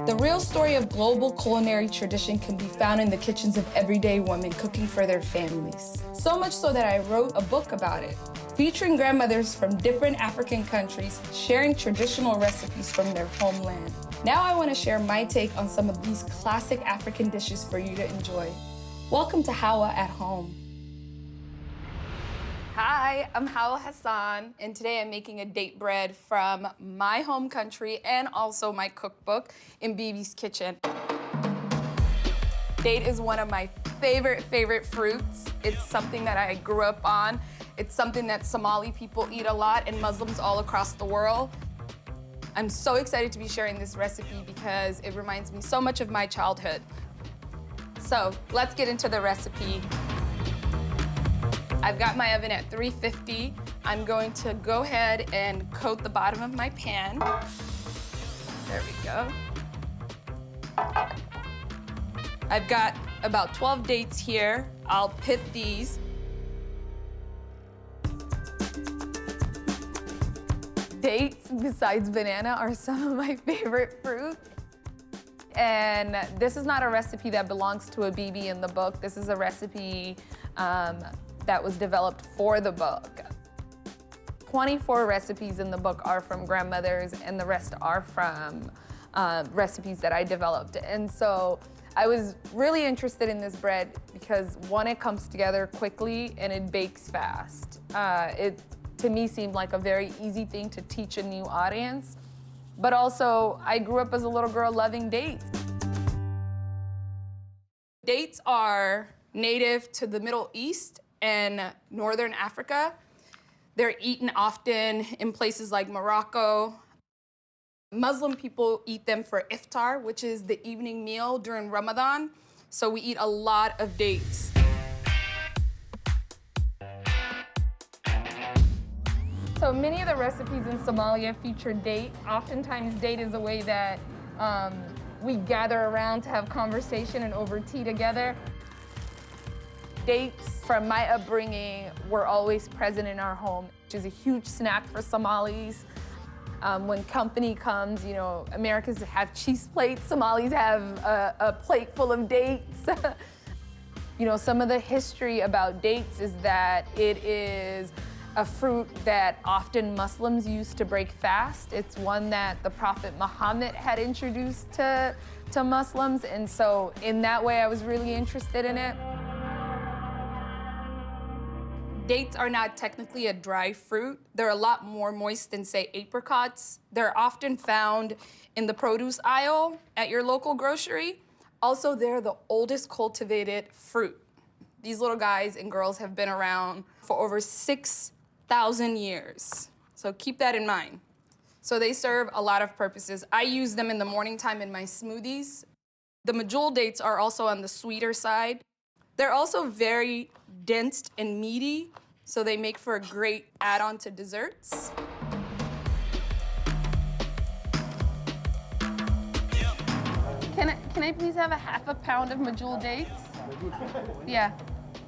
The real story of global culinary tradition can be found in the kitchens of everyday women cooking for their families. So much so that I wrote a book about it, featuring grandmothers from different African countries sharing traditional recipes from their homeland. Now I want to share my take on some of these classic African dishes for you to enjoy. Welcome to Hawa at Home. Hi, I'm Hawa Hassan, and today I'm making a date bread from my home country and also my cookbook in Bibi's kitchen. Date is one of my favorite fruits. It's something that I grew up on. It's something that Somali people eat a lot and Muslims all across the world. I'm so excited to be sharing this recipe because it reminds me so much of my childhood. So let's get into the recipe. I've got my oven at 350. I'm going to go ahead and coat the bottom of my pan. There we go. I've got about 12 dates here. I'll pit these. Dates, besides banana, are some of my favorite fruits. And this is not a recipe that belongs to a Bibi in the book. This is a recipe that was developed for the book. 24 recipes in the book are from grandmothers, and the rest are from recipes that I developed. And so I was really interested in this bread because, one, it comes together quickly and it bakes fast. It, to me, seemed like a very easy thing to teach a new audience. But also, I grew up as a little girl loving dates. Dates are native to the Middle East and Northern Africa. They're eaten often in places like Morocco. Muslim people eat them for iftar, which is the evening meal during Ramadan. So we eat a lot of dates. So many of the recipes in Somalia feature date. Oftentimes date is a way that we gather around to have conversation and over tea together. Dates from my upbringing were always present in our home, which is a huge snack for Somalis. When company comes, you know, Americans have cheese plates, Somalis have a plate full of dates. You know, some of the history about dates is that it is a fruit that often Muslims use to break fast. It's one that the Prophet Muhammad had introduced to Muslims, and so in that way I was really interested in it. Dates are not technically a dry fruit. They're a lot more moist than, say, apricots. They're often found in the produce aisle at your local grocery. Also, they're the oldest cultivated fruit. These little guys and girls have been around for over 6,000 years. So keep that in mind. So they serve a lot of purposes. I use them in the morning time in my smoothies. The Medjool dates are also on the sweeter side. They're also very dense and meaty, so they make for a great add-on to desserts. Can I please have a half a pound of Medjool dates? Yeah.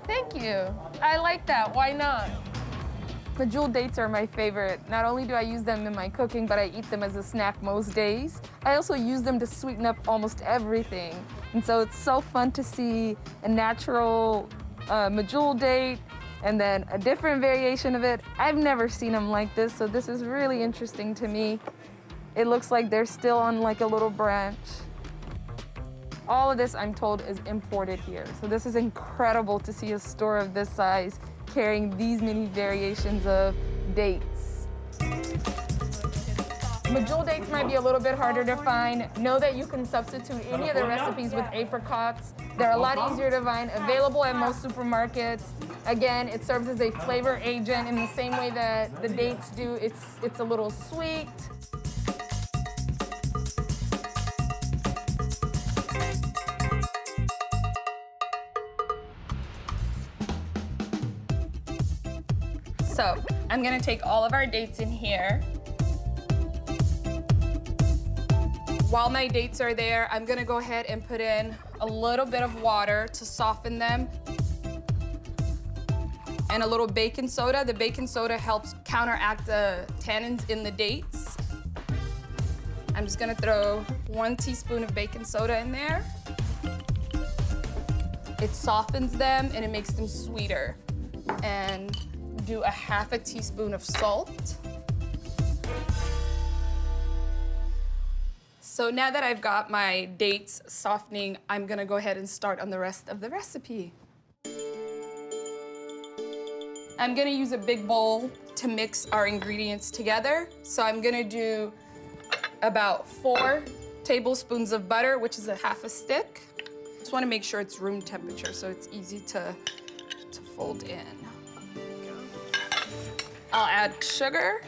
Thank you. I like that. Why not? Medjool dates are my favorite. Not only do I use them in my cooking, but I eat them as a snack most days. I also use them to sweeten up almost everything. And so it's so fun to see a natural Medjool date and then a different variation of it. I've never seen them like this, so this is really interesting to me. It looks like they're still on like a little branch. All of this, I'm told, is imported here. So this is incredible to see a store of this size carrying these many variations of dates. Medjool dates might be a little bit harder to find. Know that you can substitute any of the recipes with apricots. They're a lot easier to find, available at most supermarkets. Again, it serves as a flavor agent in the same way that the dates do. It's a little sweet. So I'm gonna take all of our dates in here. While my dates are there, I'm gonna go ahead and put in a little bit of water to soften them and a little baking soda. The baking soda helps counteract the tannins in the dates. I'm I'm just gonna throw 1 teaspoon of baking soda in there. It softens them and it makes them sweeter. And do a 1/2 teaspoon of salt. So now that I've got my dates softening, I'm gonna go ahead and start on the rest of the recipe. I'm gonna use a big bowl to mix our ingredients together. So I'm gonna do about 4 tablespoons of butter, which is a 1/2 stick. Just wanna make sure it's room temperature so it's easy to fold in. I'll add sugar.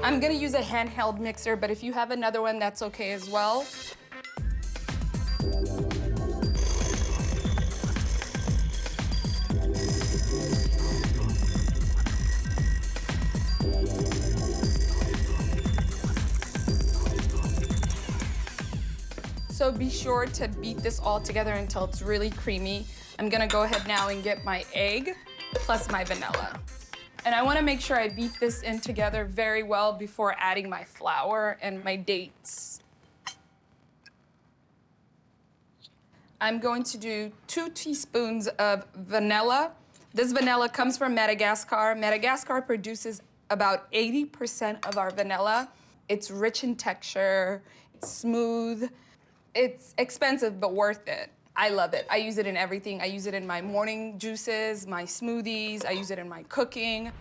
I'm gonna use a handheld mixer, but if you have another one, that's okay as well. So be sure to beat this all together until it's really creamy. I'm gonna go ahead now and get my egg plus my vanilla. And I wanna make sure I beat this in together very well before adding my flour and my dates. I'm going to do 2 teaspoons of vanilla. This vanilla comes from Madagascar. Madagascar produces about 80% of our vanilla. It's rich in texture, it's smooth. It's expensive, but worth it. I love it. I use it in everything. I use it in my morning juices, my smoothies. I use it in my cooking.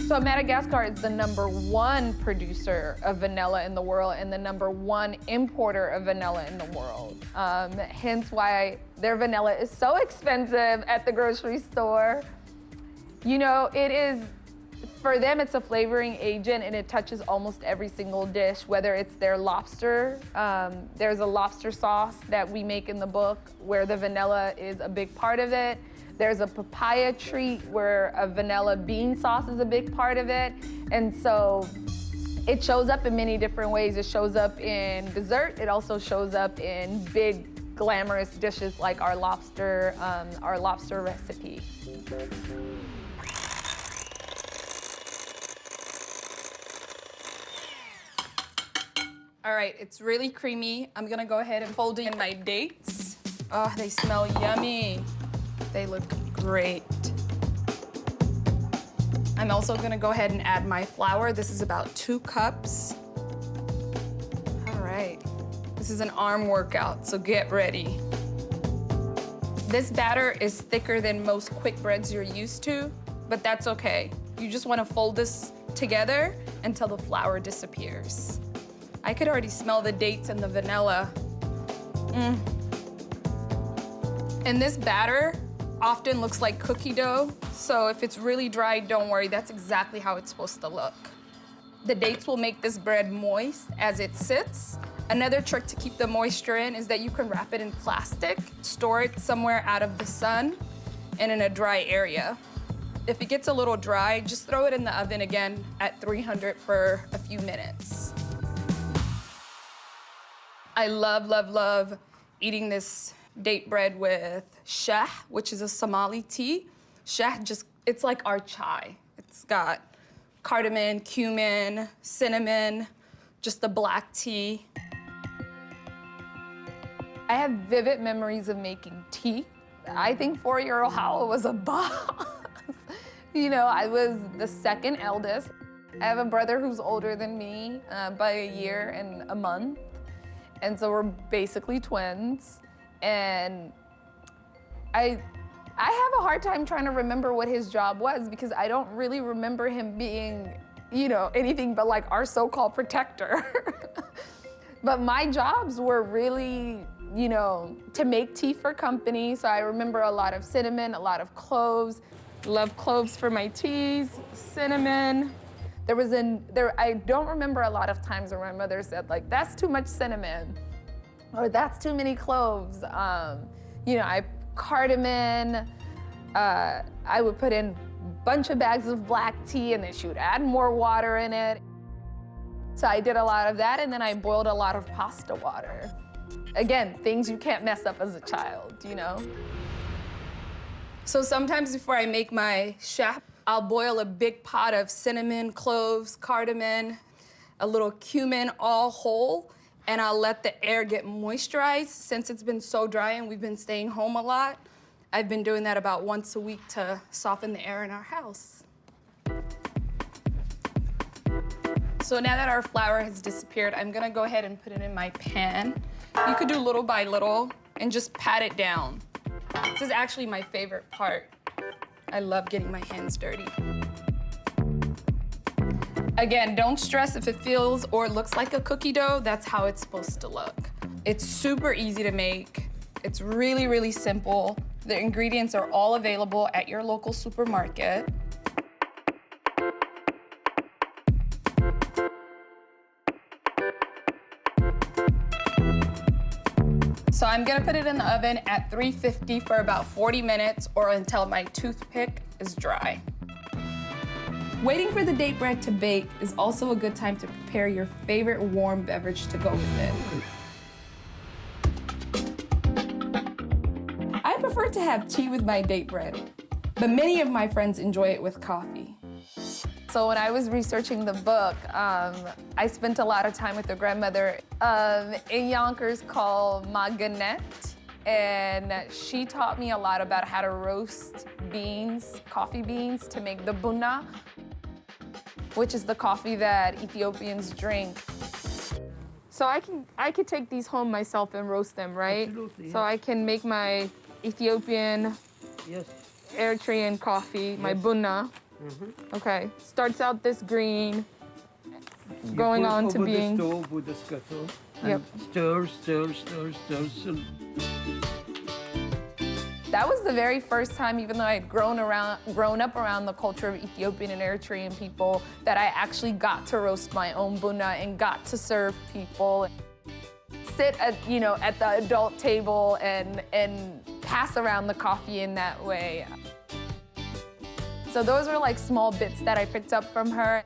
So Madagascar is the #1 producer of vanilla in the world and the #1 importer of vanilla in the world. Hence why their vanilla is so expensive at the grocery store. You know, it is, for them, it's a flavoring agent and it touches almost every single dish, whether it's their lobster. There's a lobster sauce that we make in the book where the vanilla is a big part of it. There's a papaya treat where a vanilla bean sauce is a big part of it. And so it shows up in many different ways. It shows up in dessert. It also shows up in big, glamorous dishes like our lobster recipe. All right, it's really creamy. I'm gonna go ahead and fold in my dates. Oh, they smell yummy. They look great. I'm also gonna go ahead and add my flour. This is about 2 cups. All right, this is an arm workout, so get ready. This batter is thicker than most quick breads you're used to, but that's okay. You just wanna fold this together until the flour disappears. I could already smell the dates and the vanilla. And this batter often looks like cookie dough, so if it's really dry, don't worry, that's exactly how it's supposed to look. The dates will make this bread moist as it sits. Another trick to keep the moisture in is that you can wrap it in plastic, store it somewhere out of the sun and in a dry area. If it gets a little dry, just throw it in the oven again at 300 for a few minutes. I love, love, love eating this date bread with shah, which is a Somali tea. Shah it's like our chai. It's got cardamom, cumin, cinnamon, just a black tea. I have vivid memories of making tea. I think 4-year-old Hawa was a boss. You know, I was the second eldest. I have a brother who's older than me by a year and a month. And so we're basically twins. And I have a hard time trying to remember what his job was because I don't really remember him being, you know, anything but like our so-called protector. But my jobs were really, you know, to make tea for company. So I remember a lot of cinnamon, a lot of cloves. Love cloves for my teas, cinnamon. I don't remember a lot of times where my mother said like, that's too much cinnamon, or that's too many cloves. You know, cardamom, I would put in a bunch of bags of black tea and then she would add more water in it. So I did a lot of that, and then I boiled a lot of pasta water. Again, things you can't mess up as a child, you know? So sometimes before I make my shah, I'll boil a big pot of cinnamon, cloves, cardamom, a little cumin, all whole, and I'll let the air get moisturized. Since it's been so dry and we've been staying home a lot, I've been doing that about once a week to soften the air in our house. So now that our flour has disappeared, I'm gonna go ahead and put it in my pan. You could do little by little and just pat it down. This is actually my favorite part. I love getting my hands dirty. Again, don't stress if it feels or looks like a cookie dough. That's how it's supposed to look. It's super easy to make. It's really, really simple. The ingredients are all available at your local supermarket. So I'm gonna put it in the oven at 350 for about 40 minutes or until my toothpick is dry. Waiting for the date bread to bake is also a good time to prepare your favorite warm beverage to go with it. I prefer to have tea with my date bread, but many of my friends enjoy it with coffee. So when I was researching the book, I spent a lot of time with a grandmother in Yonkers called Maganet, and she taught me a lot about how to roast beans, coffee beans, to make the bunna, which is the coffee that Ethiopians drink. So I could take these home myself and roast them, right? Absolutely, yes. So I can make my Ethiopian, Yes. Eritrean coffee, my Yes. bunna. Okay, starts out this green, going on to being. The stove with the scuttle. Yep. And stir, stir, stir, stir, stir. That was the very first time, even though I had grown up around the culture of Ethiopian and Eritrean people, that I actually got to roast my own bunna and got to serve people. Sit at, at the adult table and pass around the coffee in that way. So those were like small bits that I picked up from her.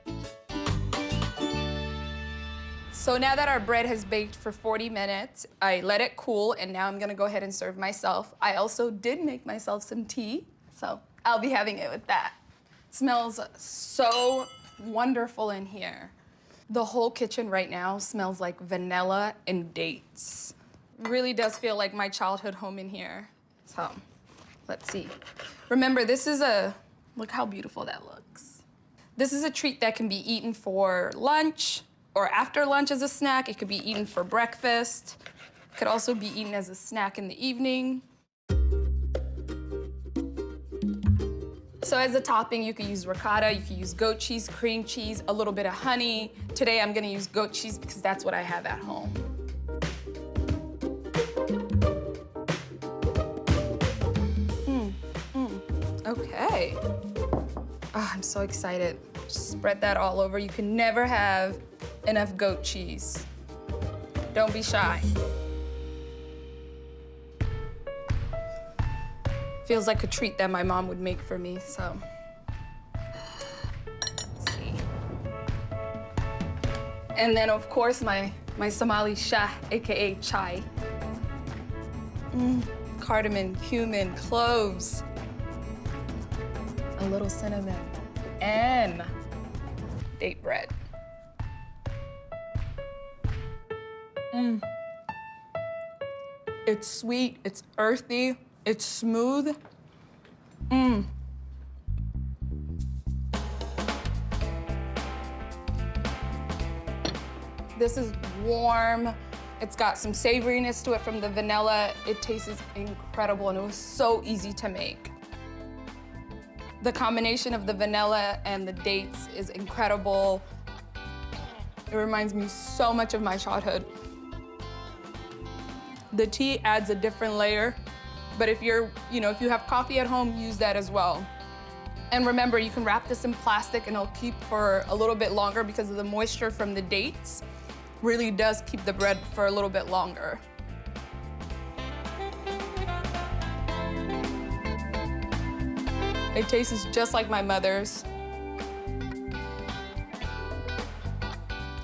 So now that our bread has baked for 40 minutes, I let it cool, and now I'm gonna go ahead and serve myself. I also did make myself some tea, so I'll be having it with that. It smells so wonderful in here. The whole kitchen right now smells like vanilla and dates. Really does feel like my childhood home in here. So, let's see. Remember, look how beautiful that looks. This is a treat that can be eaten for lunch or after lunch as a snack. It could be eaten for breakfast. It could also be eaten as a snack in the evening. So as a topping, you could use ricotta, you could use goat cheese, cream cheese, a little bit of honey. Today I'm gonna use goat cheese because that's what I have at home. Okay. Oh, I'm so excited. Just spread that all over. You can never have enough goat cheese. Don't be shy. Feels like a treat that my mom would make for me, so. Let's see. And then, of course, my Somali shah, AKA chai. Cardamom, cumin, cloves. A little cinnamon, and date bread. It's sweet, it's earthy, it's smooth. This is warm. It's got some savoriness to it from the vanilla. It tastes incredible, and it was so easy to make. The combination of the vanilla and the dates is incredible. It reminds me so much of my childhood. The tea adds a different layer, but if you have coffee at home, use that as well. And remember, you can wrap this in plastic and it'll keep for a little bit longer because of the moisture from the dates really does keep the bread for a little bit longer. It tastes just like my mother's.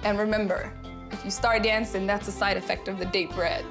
And remember, if you start dancing, that's a side effect of the date bread.